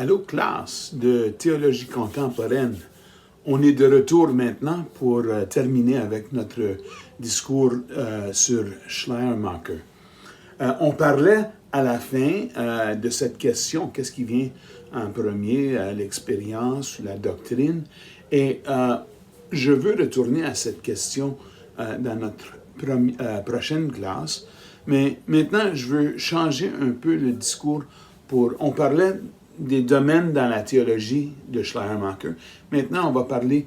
Allô, classe de théologie contemporaine. On est de retour maintenant pour terminer avec notre discours sur Schleiermacher. On parlait à la fin de cette question, qu'est-ce qui vient en premier, l'expérience ou la doctrine? Et je veux retourner à cette question dans notre prochaine classe, mais maintenant je veux changer un peu le discours on parlait des domaines dans la théologie de Schleiermacher. Maintenant, on va parler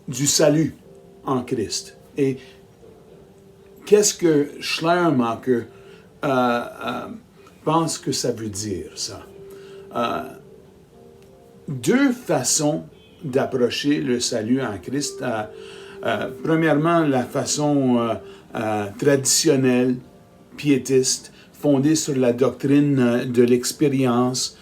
du salut en Christ. Et qu'est-ce que Schleiermacher pense que ça veut dire, ça? Deux façons d'approcher le salut en Christ. Premièrement, la façon traditionnelle, piétiste, fondée sur la doctrine de l'expérience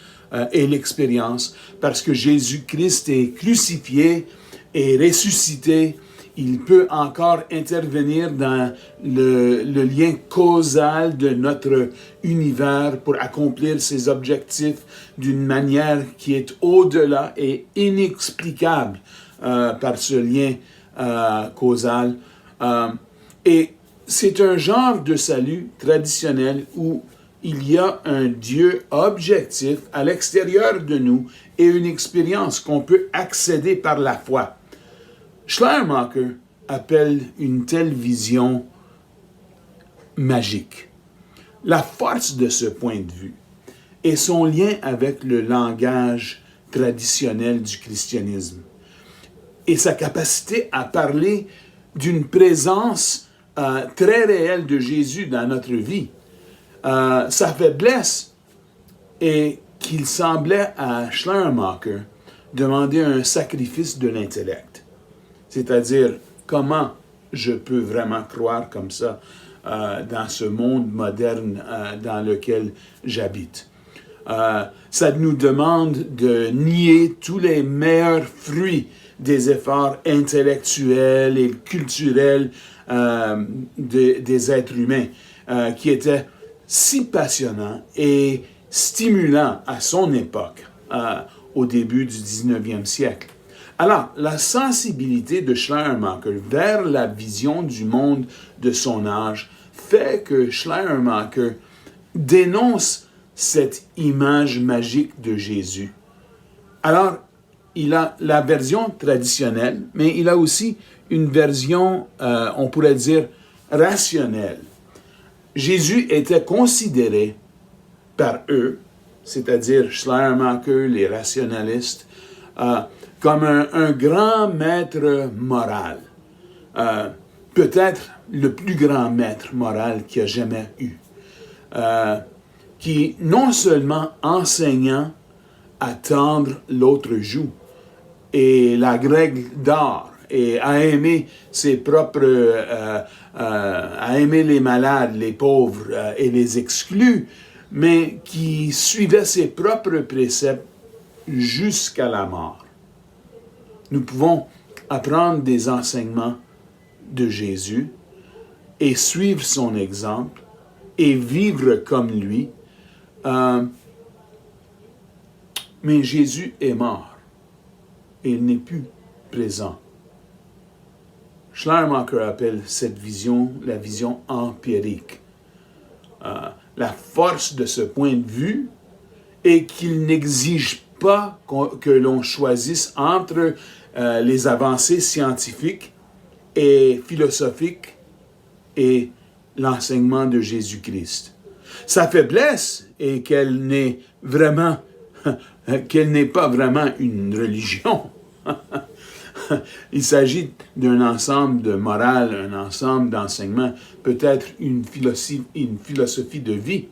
et l'expérience, parce que Jésus-Christ est crucifié et ressuscité, il peut encore intervenir dans le lien causal de notre univers pour accomplir ses objectifs d'une manière qui est au-delà et inexplicable par ce lien causal. Et c'est un genre de salut traditionnel où il y a un Dieu objectif à l'extérieur de nous et une expérience qu'on peut accéder par la foi. Schleiermacher appelle une telle vision magique. La force de ce point de vue est son lien avec le langage traditionnel du christianisme et sa capacité à parler d'une présence très réelle de Jésus dans notre vie. Sa faiblesse est qu'il semblait à Schleiermacher demander un sacrifice de l'intellect. C'est-à-dire, comment je peux vraiment croire comme ça dans ce monde moderne dans lequel j'habite. Ça nous demande de nier tous les meilleurs fruits des efforts intellectuels et culturels des êtres humains, qui étaient si passionnants et stimulants à son époque, au début du 19e siècle. Alors, la sensibilité de Schleiermacher vers la vision du monde de son âge fait que Schleiermacher dénonce cette image magique de Jésus. Alors, il a la version traditionnelle, mais il a aussi une version, on pourrait dire, rationnelle. Jésus était considéré par eux, c'est-à-dire Schleiermacher, les rationalistes, comme un grand maître moral. Peut-être le plus grand maître moral qu'il y a jamais eu. Qui non seulement enseignant à tendre l'autre joue et la règle d'or et à aimer ses propres, à aimer les malades, les pauvres et les exclus, mais qui suivait ses propres préceptes jusqu'à la mort. Nous pouvons apprendre des enseignements de Jésus et suivre son exemple et vivre comme lui. Mais Jésus est mort et il n'est plus présent. Schleiermacher appelle cette vision la vision empirique. La force de ce point de vue est qu'il n'exige pas que l'on choisisse entre les avancées scientifiques et philosophiques et l'enseignement de Jésus-Christ. Sa faiblesse est qu'elle n'est pas vraiment une religion. Il s'agit d'un ensemble de morale, un ensemble d'enseignements, peut-être une philosophie de vie.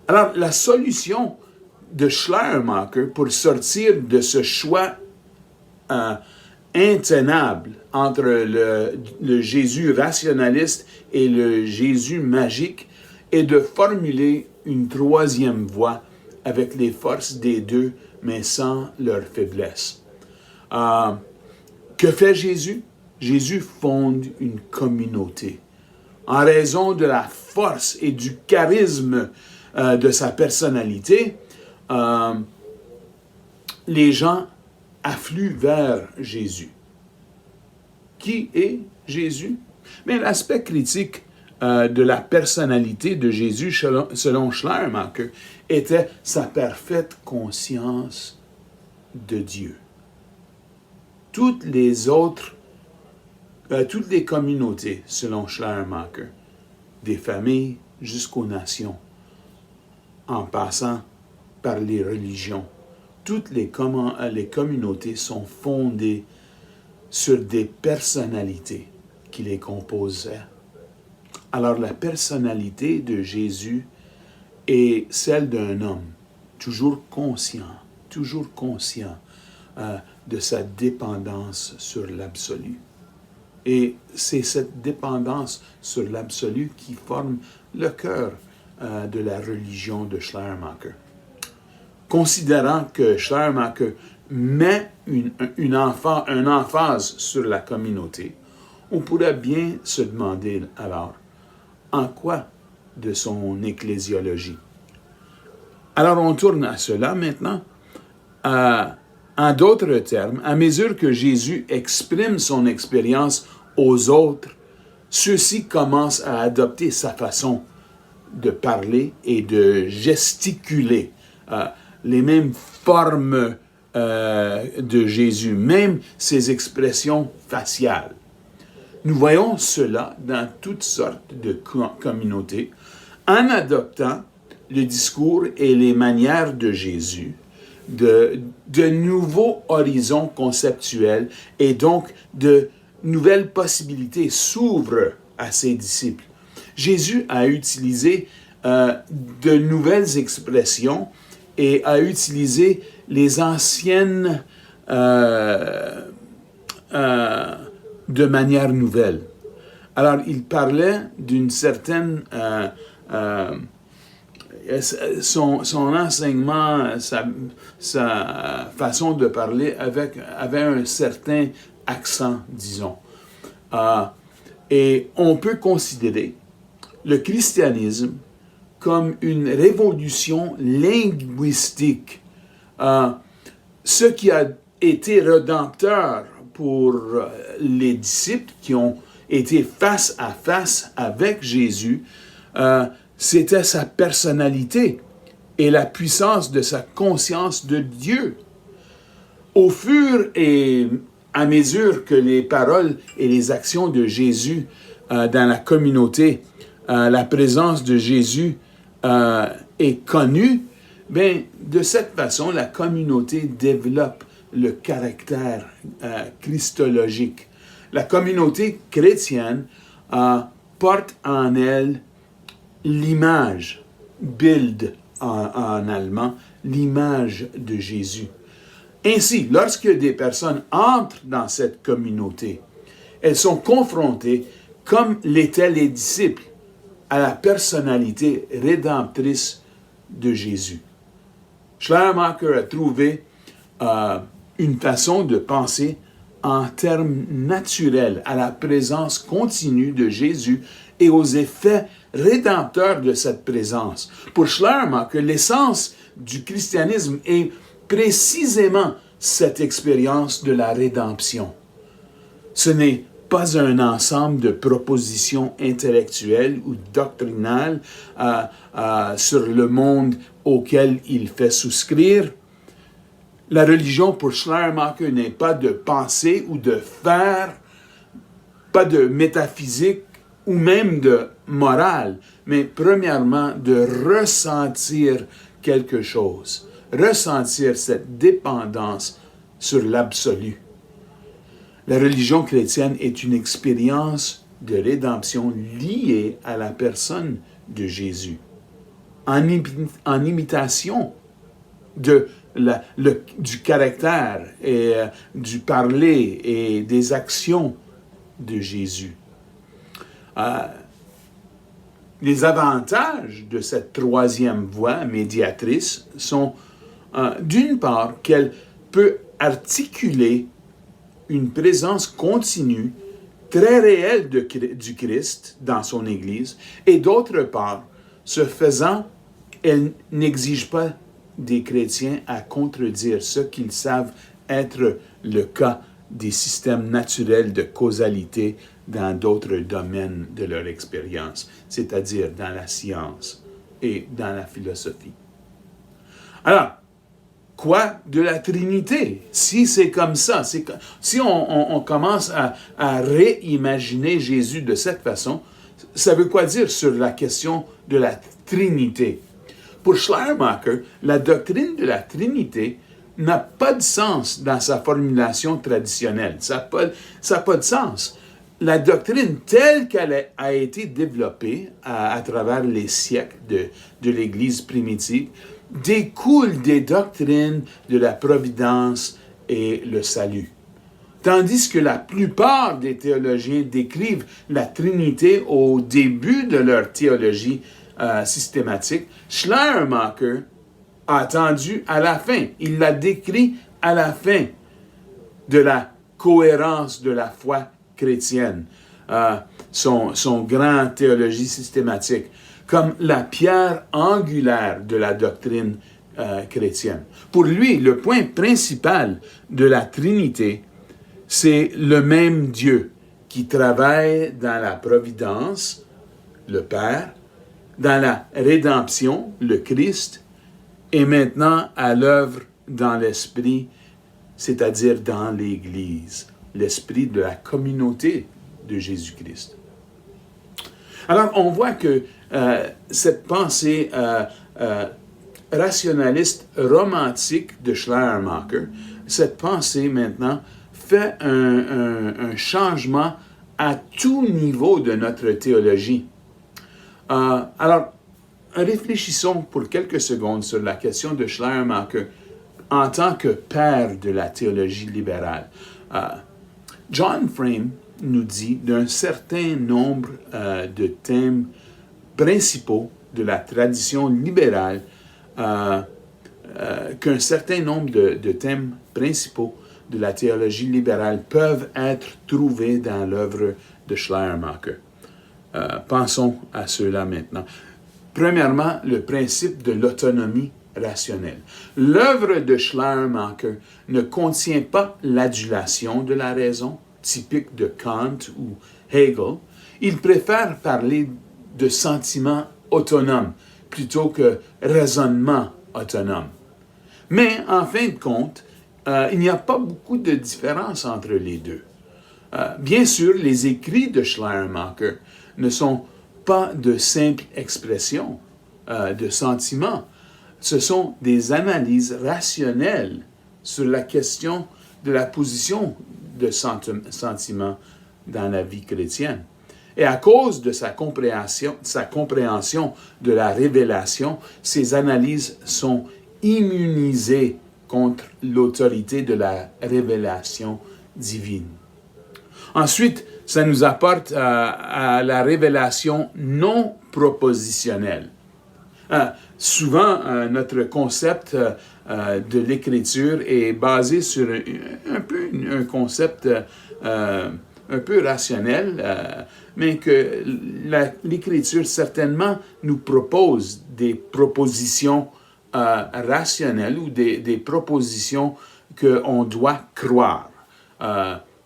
Alors, la solution de Schleiermacher pour sortir de ce choix intenable entre le Jésus rationaliste et le Jésus magique est de formuler une troisième voie avec les forces des deux, mais sans leur faiblesse. Que fait Jésus? Jésus fonde une communauté. En raison de la force et du charisme de sa personnalité, les gens affluent vers Jésus. Qui est Jésus? Mais l'aspect critique de la personnalité de Jésus, selon Schleiermacher, était sa parfaite conscience de Dieu. Toutes les communautés, selon Schleiermacher, des familles jusqu'aux nations, en passant par les religions, toutes les communautés sont fondées sur des personnalités qui les composaient. Alors la personnalité de Jésus est celle d'un homme, toujours conscient de sa dépendance sur l'absolu. Et c'est cette dépendance sur l'absolu qui forme le cœur de la religion de Schleiermacher. Considérant que Schleiermacher met une emphase sur la communauté, on pourrait bien se demander alors, en quoi de son ecclésiologie? Alors on tourne à cela maintenant. En d'autres termes, à mesure que Jésus exprime son expérience aux autres, ceux-ci commencent à adopter sa façon de parler et de gesticuler, les mêmes formes de Jésus, même ses expressions faciales. Nous voyons cela dans toutes sortes de communautés en adoptant le discours et les manières de Jésus, de nouveaux horizons conceptuels et donc de nouvelles possibilités s'ouvrent à ses disciples. Jésus a utilisé de nouvelles expressions et a utilisé les anciennes de manière nouvelle. Alors, il parlait d'une certaine... son enseignement, sa façon de parler avait un certain accent, disons. Et on peut considérer le christianisme comme une révolution linguistique. Ce qui a été rédempteur pour les disciples qui ont été face à face avec Jésus, c'était sa personnalité et la puissance de sa conscience de Dieu. Au fur et à mesure que les paroles et les actions de Jésus dans la communauté, la présence de Jésus est connue, bien, de cette façon, la communauté développe le caractère christologique. La communauté chrétienne porte en elle l'image, Bild en allemand, l'image de Jésus. Ainsi, lorsque des personnes entrent dans cette communauté, elles sont confrontées, comme l'étaient les disciples, à la personnalité rédemptrice de Jésus. Schleiermacher a trouvé une façon de penser en termes naturels à la présence continue de Jésus et aux effets rédempteurs de cette présence. Pour Schleiermacher, l'essence du christianisme est précisément cette expérience de la rédemption. Ce n'est pas un ensemble de propositions intellectuelles ou doctrinales sur le monde auquel il fait souscrire. La religion pour Schleiermacher n'est pas de penser ou de faire, pas de métaphysique ou même de morale, mais premièrement de ressentir quelque chose, ressentir cette dépendance sur l'absolu. La religion chrétienne est une expérience de rédemption liée à la personne de Jésus, en imitation du caractère et du parler et des actions de Jésus. Les avantages de cette troisième voie médiatrice sont, d'une part, qu'elle peut articuler une présence continue, très réelle du Christ dans son Église, et d'autre part, ce faisant, elle n'exige pas des chrétiens à contredire ce qu'ils savent être le cas des systèmes naturels de causalité dans d'autres domaines de leur expérience, c'est-à-dire dans la science et dans la philosophie. Alors, quoi de la Trinité? Si c'est comme ça, si on commence à réimaginer Jésus de cette façon, ça veut quoi dire sur la question de la Trinité? Pour Schleiermacher, la doctrine de la Trinité n'a pas de sens dans sa formulation traditionnelle. Ça n'a pas de sens. La doctrine telle qu'elle a été développée à travers les siècles de l'Église primitive découle des doctrines de la providence et le salut. Tandis que la plupart des théologiens décrivent la Trinité au début de leur théologie systématique, Schleiermacher a attendu à la fin. Il l'a décrit à la fin de la cohérence de la foi chrétienne, son grand théologie systématique, comme la pierre angulaire de la doctrine chrétienne. Pour lui, le point principal de la Trinité, c'est le même Dieu qui travaille dans la providence, le Père, dans la rédemption, le Christ, et maintenant à l'œuvre dans l'Esprit, c'est-à-dire dans l'Église, l'Esprit de la communauté de Jésus-Christ. Alors, on voit que cette pensée rationaliste romantique de Schleiermacher, cette pensée maintenant fait un changement à tout niveau de notre théologie. Alors, réfléchissons pour quelques secondes sur la question de Schleiermacher en tant que père de la théologie libérale. John Frame nous dit d'un certain nombre de thèmes principaux de la tradition libérale, qu'un certain nombre de thèmes principaux de la théologie libérale peuvent être trouvés dans l'œuvre de Schleiermacher. Pensons à ceux-là maintenant. Premièrement, le principe de l'autonomie rationnelle. L'œuvre de Schleiermacher ne contient pas l'adulation de la raison, typique de Kant ou Hegel. Il préfère parler de sentiments autonomes plutôt que raisonnement autonome. Mais en fin de compte, il n'y a pas beaucoup de différence entre les deux. Bien sûr, les écrits de Schleiermacher ne sont pas de simples expressions de sentiments. Ce sont des analyses rationnelles sur la question de la position de sentiments dans la vie chrétienne. Et à cause de sa compréhension de la révélation, ces analyses sont immunisées contre l'autorité de la révélation divine. Ensuite, ça nous apporte à la révélation non propositionnelle. Souvent, notre concept de l'écriture est basé sur un concept un peu rationnel, mais que l'écriture certainement nous propose des propositions rationnelles ou des propositions qu'on doit croire.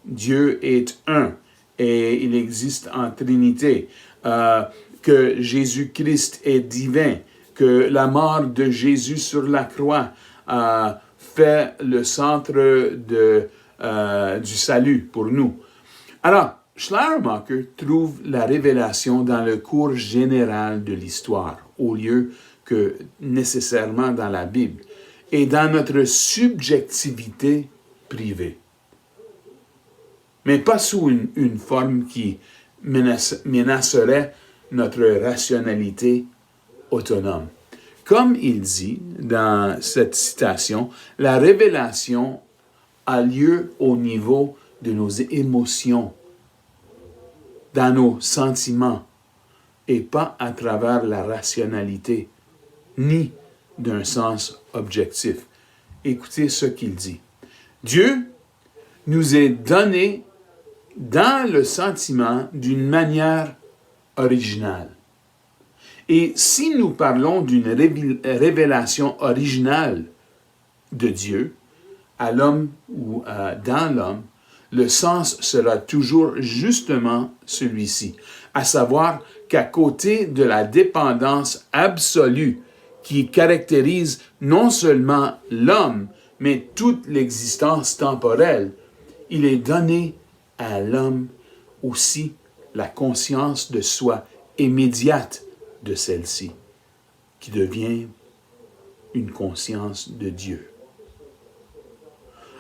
Dieu est un et il existe en Trinité, que Jésus-Christ est divin, que la mort de Jésus sur la croix fait le centre du salut pour nous. Alors, Schleiermacher trouve la révélation dans le cours général de l'histoire, au lieu que nécessairement dans la Bible, et dans notre subjectivité privée. Mais pas sous une forme qui menacerait notre rationalité autonome. Comme il dit dans cette citation, la révélation a lieu au niveau de nos émotions, dans nos sentiments, et pas à travers la rationalité, ni d'un sens objectif. Écoutez ce qu'il dit. Dieu nous est donné dans le sentiment d'une manière originale. Et si nous parlons d'une révélation originale de Dieu à l'homme ou dans l'homme, le sens sera toujours justement celui-ci, à savoir qu'à côté de la dépendance absolue qui caractérise non seulement l'homme, mais toute l'existence temporelle, il est donné à l'homme aussi la conscience de soi immédiate de celle-ci, qui devient une conscience de Dieu.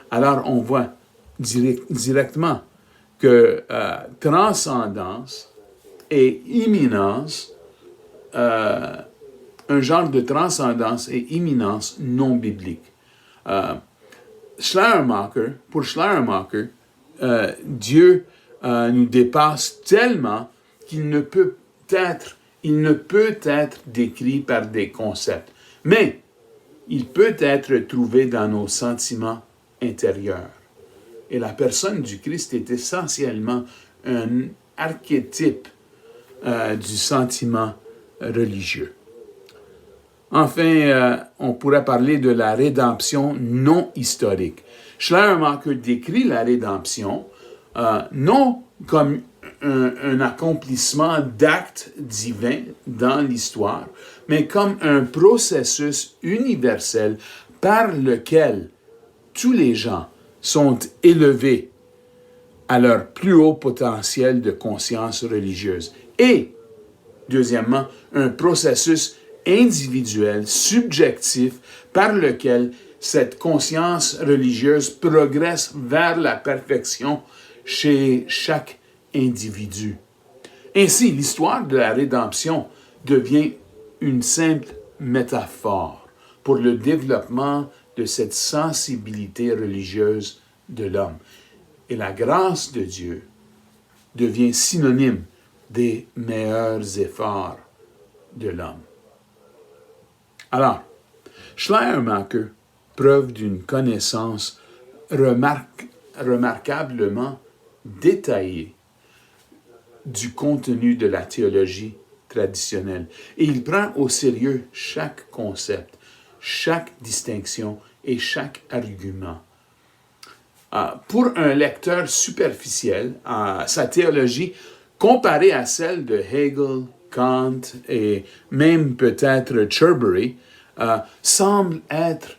Alors on voit directement que transcendance et imminence, un genre de transcendance et imminence non biblique. Pour Schleiermacher, Dieu nous dépasse tellement qu'il ne peut être décrit par des concepts, mais il peut être trouvé dans nos sentiments intérieurs. Et la personne du Christ est essentiellement un archétype du sentiment religieux. Enfin, on pourrait parler de la rédemption non historique. Schleiermacher décrit la rédemption non comme un accomplissement d'actes divins dans l'histoire, mais comme un processus universel par lequel tous les gens sont élevés à leur plus haut potentiel de conscience religieuse. Et, deuxièmement, un processus individuel, subjectif, par lequel cette conscience religieuse progresse vers la perfection chez chaque individu. Ainsi, l'histoire de la rédemption devient une simple métaphore pour le développement de cette sensibilité religieuse de l'homme. Et la grâce de Dieu devient synonyme des meilleurs efforts de l'homme. Alors, Schleiermacher, preuve d'une connaissance remarquablement détaillée du contenu de la théologie traditionnelle. Et il prend au sérieux chaque concept, chaque distinction et chaque argument. Pour un lecteur superficiel, sa théologie, comparée à celle de Hegel, Kant et même peut-être Cherbury, semble être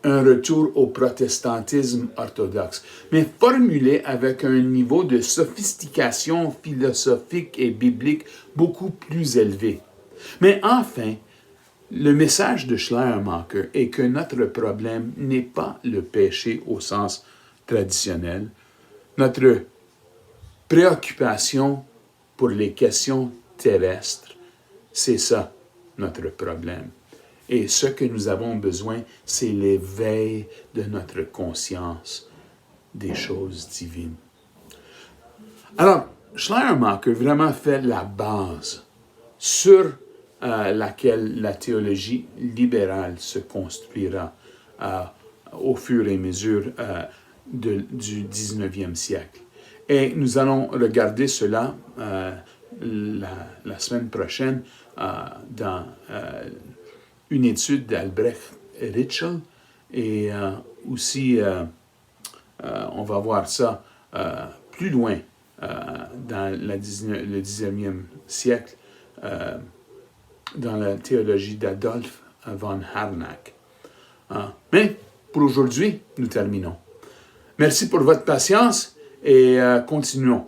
un retour au protestantisme orthodoxe, mais formulé avec un niveau de sophistication philosophique et biblique beaucoup plus élevé. Mais enfin, le message de Schleiermacher est que notre problème n'est pas le péché au sens traditionnel. Notre préoccupation pour les questions terrestres, c'est ça notre problème. Et ce que nous avons besoin, c'est l'éveil de notre conscience des choses divines. Alors, Schleiermacher vraiment fait la base sur laquelle la théologie libérale se construira au fur et à mesure du 19e siècle. Et nous allons regarder cela la semaine prochaine dans une étude d'Albrecht Ritschl et aussi on va voir ça plus loin dans le 19e siècle dans la théologie d'Adolf von Harnack. Mais pour aujourd'hui, nous terminons. Merci pour votre patience et continuons